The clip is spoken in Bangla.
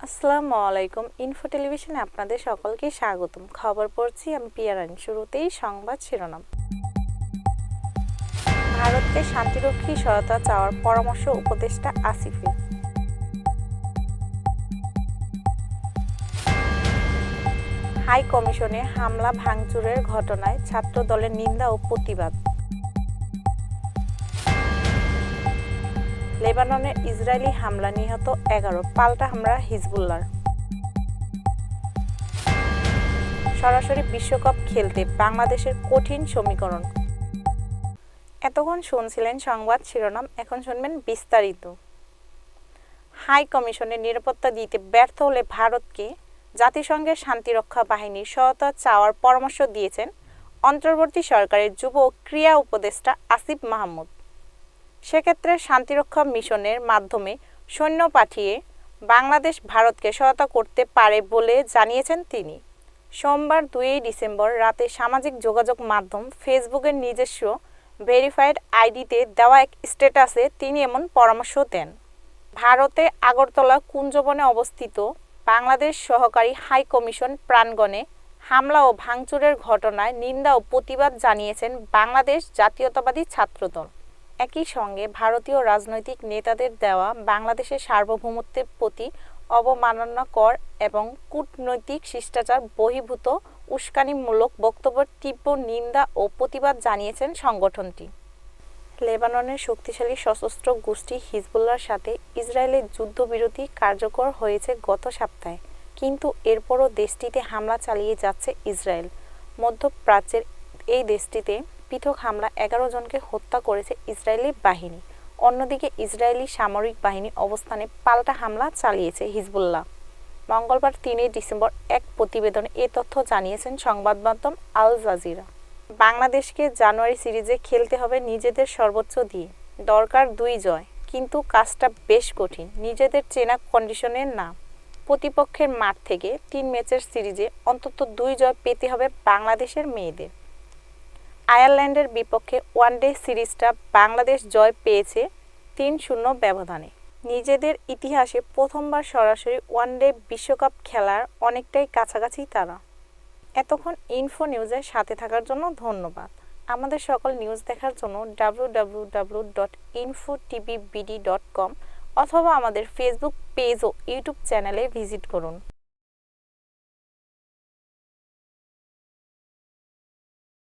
আসসালামু আলাইকুম। ইনফো টেলিভিশনে আপনাদের সকলকে স্বাগতম। খবর পড়ছি আমি পিয়া রানী। শুরুতেই সংবাদ শিরোনাম। ভারতকে শান্তিরক্ষী সহায়তা চাওয়ার পরামর্শ উপদেষ্টা আসিফের। হাই কমিশনে হামলা ভাঙচুরের ঘটনায় ছাত্রদলের নিন্দা ও প্রতিবাদ। লেবাননের ইসরায়েলি হামলা নিহত 11, পাল্টা হামলা হিজবুল্লাহর। সরাসরি বিশ্বকাপ খেলতে বাংলাদেশের কঠিন সমীকরণ। এতক্ষণ শুনছিলেন সংবাদ শিরোনাম, এখন শুনবেন বিস্তারিত। হাই কমিশনে নিরাপত্তা দিতে ব্যর্থ হলে ভারতকে জাতিসংঘের শান্তিরক্ষা বাহিনীর সহায়তা চাওয়ার পরামর্শ দিয়েছেন অন্তর্বর্তী সরকারের যুব ও ক্রীড়া উপদেষ্টা আসিফ মাহমুদ। সেক্ষেত্রে শান্তিরক্ষা মিশনের মাধ্যমে সৈন্য পাঠিয়ে বাংলাদেশ ভারতকে সহায়তা করতে পারে বলে জানিয়েছেন তিনি। সোমবার 2 ডিসেম্বর রাতে সামাজিক যোগাযোগ মাধ্যম ফেসবুকের নিজস্ব ভেরিফাইড আইডিতে দেওয়া এক স্ট্যাটাসে তিনি এমন পরামর্শ দেন। ভারতে আগরতলা কুঞ্জবনে অবস্থিত বাংলাদেশ সহকারী হাই কমিশন প্রাঙ্গণে হামলা ও ভাঙচুরের ঘটনায় নিন্দা ও প্রতিবাদ জানিয়েছেন বাংলাদেশ জাতীয়তাবাদী ছাত্রদল। একই সঙ্গে ভারতীয় রাজনৈতিক নেতাদের দেওয়া বাংলাদেশের সার্বভৌমত্বের প্রতি অবমাননাকর এবং কূটনৈতিক শিষ্টাচার বহির্ভূত উস্কানিমূলক বক্তব্যের তীব্র নিন্দা ও প্রতিবাদ জানিয়েছেন সংগঠনটি। লেবাননের শক্তিশালী সশস্ত্র গোষ্ঠী হিজবুল্লাহর সাথে ইসরায়েলের যুদ্ধবিরতি কার্যকর হয়েছে গত সপ্তাহে, কিন্তু এরপরও দেশটিতে হামলা চালিয়ে যাচ্ছে ইসরায়েল। মধ্যপ্রাচ্যের এই দেশটিতে পৃথক হামলা 11 জনকে হত্যা করেছে ইসরায়েলি বাহিনী। অন্যদিকে ইসরায়েলি সামরিক বাহিনী অবস্থানে পাল্টা হামলা চালিয়েছে হিজবুল্লাহ। মঙ্গলবার 3 ডিসেম্বর এক প্রতিবেদনে এ তথ্য জানিয়েছেন সংবাদ মাধ্যম আল জাজিরা। বাংলাদেশকে জানুয়ারি সিরিজে খেলতে হবে নিজেদের সর্বোচ্চ দিয়ে। দরকার 2 জয়, কিন্তু কাজটা বেশ কঠিন। নিজেদের চেনা কন্ডিশনে না। প্রতিপক্ষের মাঠ থেকে 3 ম্যাচের সিরিজে অন্তত 2 জয় পেতে হবে বাংলাদেশের মেয়েদের। আয়ারল্যান্ডের বিপক্ষে ওয়ানডে সিরিজটা বাংলাদেশ জয় পেয়েছে 3-0 ব্যবধানে। নিজেদের ইতিহাসে প্রথমবার সরাসরি ওয়ানডে বিশ্বকাপ খেলার অনেকটাই কাছাকাছি তারা। এতক্ষণ ইনফো নিউজের সাথে থাকার জন্য ধন্যবাদ। আমাদের সকল নিউজ দেখার জন্য www.infotvbd.com অথবা আমাদের ফেসবুক পেজ ও ইউটিউব চ্যানেলে ভিজিট করুন।